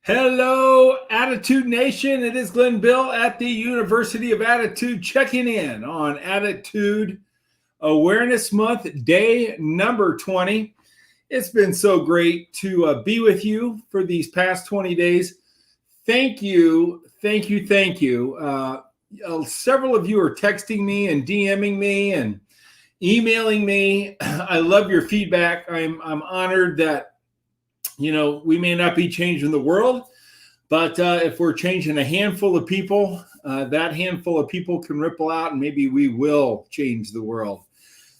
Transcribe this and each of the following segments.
Hello, Attitude Nation. It is Glenn Bill at the University of Attitude checking in on Attitude Awareness Month, day number 20. It's been so great to be with you for these past 20 days. Thank you. Several of you are texting me and DMing me and emailing me. I love your feedback. I'm honored that we may not be changing the world, but if we're changing a handful of people, that handful of people can ripple out and maybe we will change the world.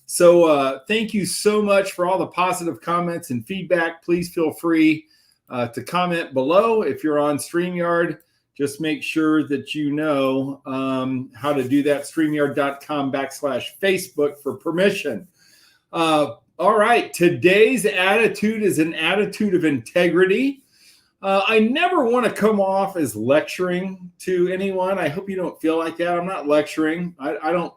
So thank you so much for all the positive comments and feedback. Please feel free to comment below. If you're on StreamYard, just make sure that you know how to do that, StreamYard.com/Facebook for permission. All right, today's attitude is an attitude of integrity. I never want to come off as lecturing to anyone. I hope you don't feel like that. I'm not lecturing. I don't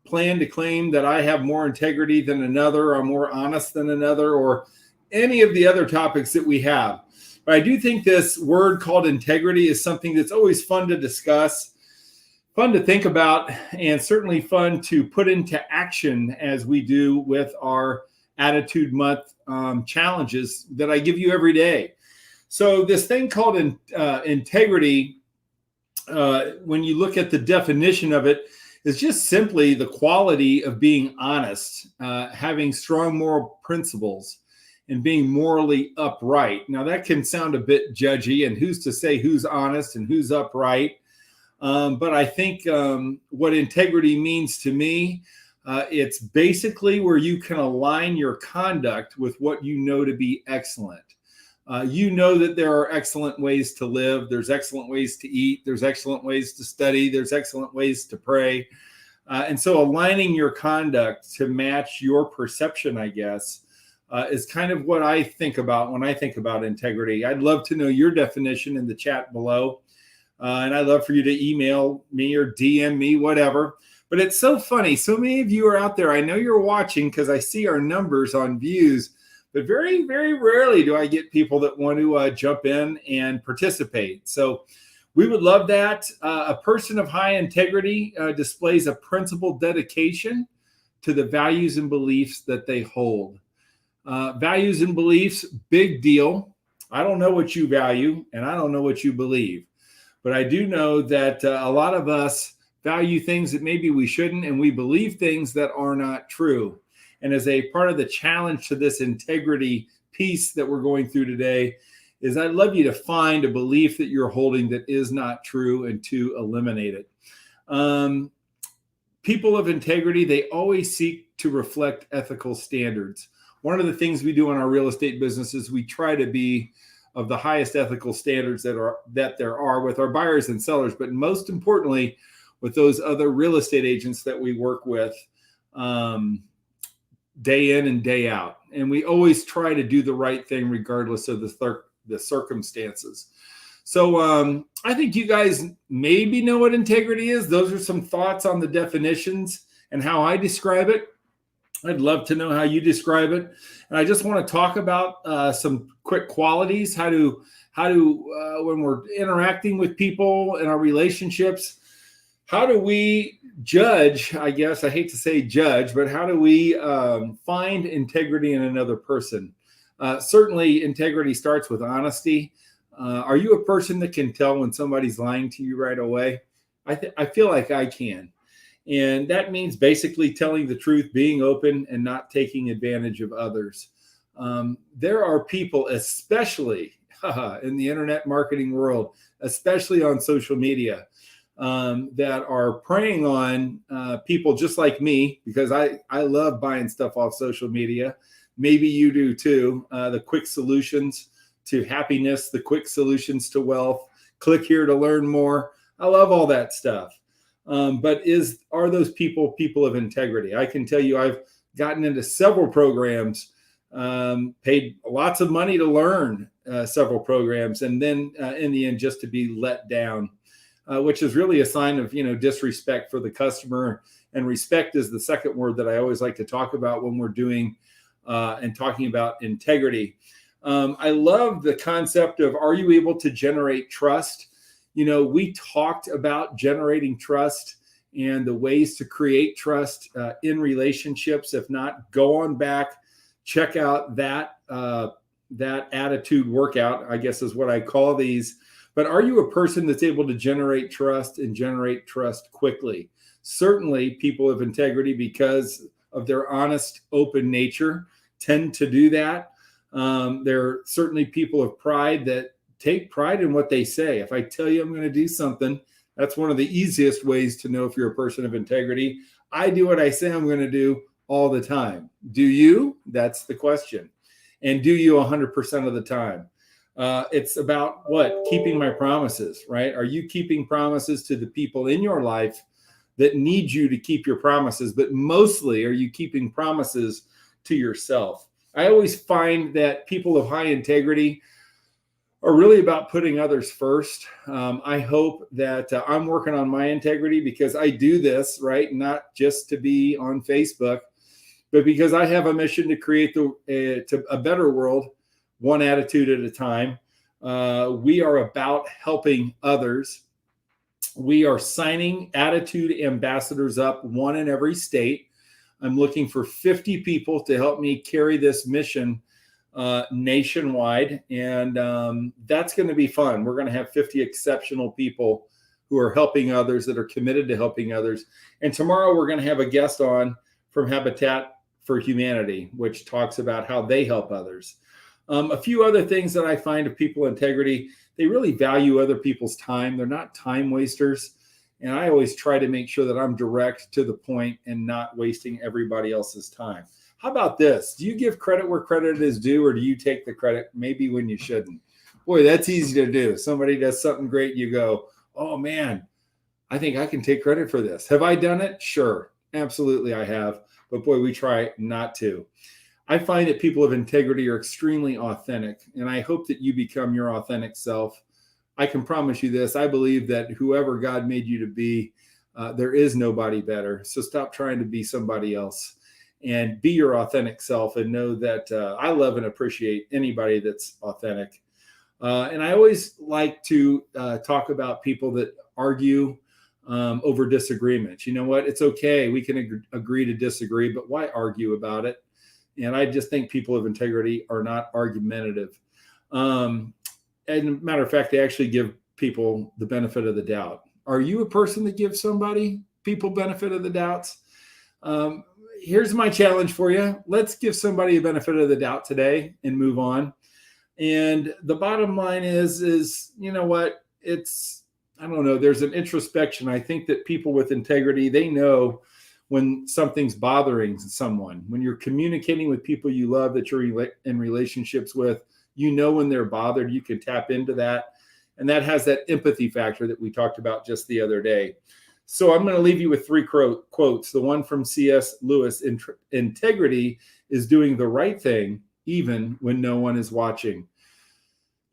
plan to claim that I have more integrity than another or more honest than another or any of the other topics that we have. But I do think this word called integrity is something that's always fun to discuss, fun to think about, and certainly fun to put into action as we do with our Attitude Month challenges that I give you every day. So this thing called integrity, when you look at the definition of it, is just simply the quality of being honest, having strong moral principles, and being morally upright. Now that can sound a bit judgy, and who's to say who's honest and who's upright? But I think what integrity means to me, it's basically where you can align your conduct with what you know to be excellent. You know that there are excellent ways to live. There's excellent ways to eat. There's excellent ways to study. There's excellent ways to pray. And so aligning your conduct to match your perception, I guess, is kind of what I think about when I think about integrity. I'd love to know your definition in the chat below. And I'd love for you to email me or DM me, whatever. But it's so funny. So many of you are out there. I know you're watching because I see our numbers on views, but very, very rarely do I get people that want to jump in and participate. So we would love that. A person of high integrity displays a principled dedication to the values and beliefs that they hold. Values and beliefs, big deal. I don't know what you value, and I don't know what you believe. But I do know that a lot of us value things that maybe we shouldn't, and we believe things that are not true. And as a part of the challenge to this integrity piece that we're going through today is I'd love you to find a belief that you're holding that is not true and to eliminate it. People of integrity, they always seek to reflect ethical standards. One of the things we do in our real estate business is we try to be of the highest ethical standards that there are with our buyers and sellers, but most importantly, with those other real estate agents that we work with day in and day out. And we always try to do the right thing regardless of the circumstances. So I think you guys maybe know what integrity is. Those are some thoughts on the definitions and how I describe it. I'd love to know how you describe it. And I just want to talk about some quick qualities, how to when we're interacting with people in our relationships, how do we judge, I guess, I hate to say judge, but how do we find integrity in another person? Certainly integrity starts with honesty. Are you a person that can tell when somebody's lying to you right away? I feel like I can. And that means basically telling the truth, being open, and not taking advantage of others. There are people, especially in the internet marketing world, especially on social media, that are preying on people just like me, because I love buying stuff off social media. Maybe you do too. The quick solutions to happiness, the quick solutions to wealth, click here to learn more. I love all that stuff. But are those people of integrity? I can tell you I've gotten into several programs, paid lots of money to learn several programs, and then in the end just to be let down, which is really a sign of disrespect for the customer. And respect is the second word that I always like to talk about when we're doing and talking about integrity. I love the concept of, are you able to generate trust? We talked about generating trust and the ways to create trust in relationships. If not, go on back, check out that attitude workout, I guess is what I call these. But are you a person that's able to generate trust and generate trust quickly? Certainly, people of integrity, because of their honest, open nature, tend to do that. There are certainly people of pride that take pride in what they say. If I tell you I'm going to do something, that's one of the easiest ways to know if you're a person of integrity. I do what I say I'm going to do all the time. Do you? That's the question. And do you 100% of the time? It's about what? Keeping my promises, right? Are you keeping promises to the people in your life that need you to keep your promises? But mostly, are you keeping promises to yourself? I always find that people of high integrity are really about putting others first. I hope that I'm working on my integrity, because I do this, right? Not just to be on Facebook, but because I have a mission to create a better world, one attitude at a time. We are about helping others. We are signing attitude ambassadors up, one in every state. I'm looking for 50 people to help me carry this mission nationwide. And that's going to be fun. We're going to have 50 exceptional people who are helping others, that are committed to helping others. And tomorrow we're going to have a guest on from Habitat for Humanity, which talks about how they help others. A few other things that I find of people integrity: they really value other people's time. They're not time wasters. And I always try to make sure that I'm direct, to the point, and not wasting everybody else's time. How about this? Do you give credit where credit is due, or do you take the credit maybe when you shouldn't? Boy, that's easy to do. Somebody does something great, you go, oh man, I think I can take credit for this. Have I done it? Sure, absolutely I have. But boy, we try not to. I find that people of integrity are extremely authentic, and I hope that you become your authentic self. I can promise you this: I believe that whoever God made you to be, there is nobody better. So stop trying to be somebody else and be your authentic self, and know that I love and appreciate anybody that's authentic. And I always like to talk about people that argue over disagreements. You know what? It's okay. We can agree to disagree, but why argue about it? And I just think people of integrity are not argumentative. And matter of fact, they actually give people the benefit of the doubt. Are you a person that gives people benefit of the doubts? Here's my challenge for you. Let's give somebody a benefit of the doubt today and move on. And the bottom line is, you know what? I don't know. There's an introspection. I think that people with integrity, they know when something's bothering someone. When you're communicating with people you love, that you're in relationships with, you know when they're bothered. You can tap into that. And that has that empathy factor that we talked about just the other day. So I'm going to leave you with 3 quotes. The one from C.S. Lewis: integrity is doing the right thing even when no one is watching.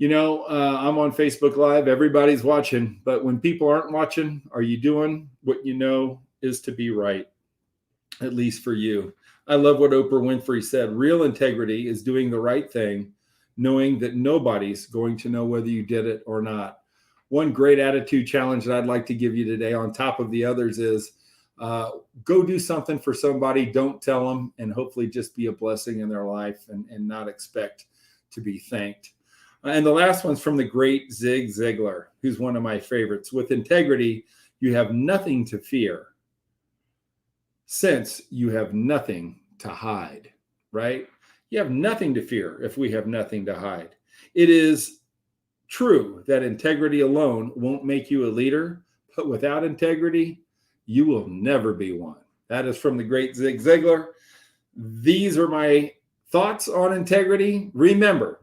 I'm on Facebook Live. Everybody's watching. But when people aren't watching, are you doing what you know is to be right? At least for you. I love what Oprah Winfrey said. Real integrity is doing the right thing, knowing that nobody's going to know whether you did it or not. One great attitude challenge that I'd like to give you today, on top of the others, is go do something for somebody. Don't tell them, and hopefully just be a blessing in their life, and not expect to be thanked. And the last one's from the great Zig Ziglar, who's one of my favorites. With integrity, you have nothing to fear, since you have nothing to hide, right? You have nothing to fear if we have nothing to hide. It is true that integrity alone won't make you a leader, but without integrity, you will never be one. That is from the great Zig Ziglar. These are my thoughts on integrity. Remember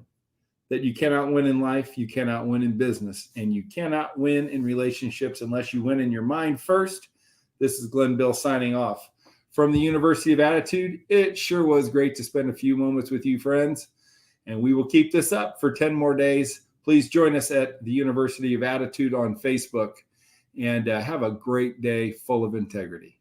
that you cannot win in life, you cannot win in business, and you cannot win in relationships unless you win in your mind first. This is Glenn Bill signing off from the University of Attitude. It sure was great to spend a few moments with you, friends, and we will keep this up for 10 more days. Please join us at the University of Attitude on Facebook, and have a great day full of integrity.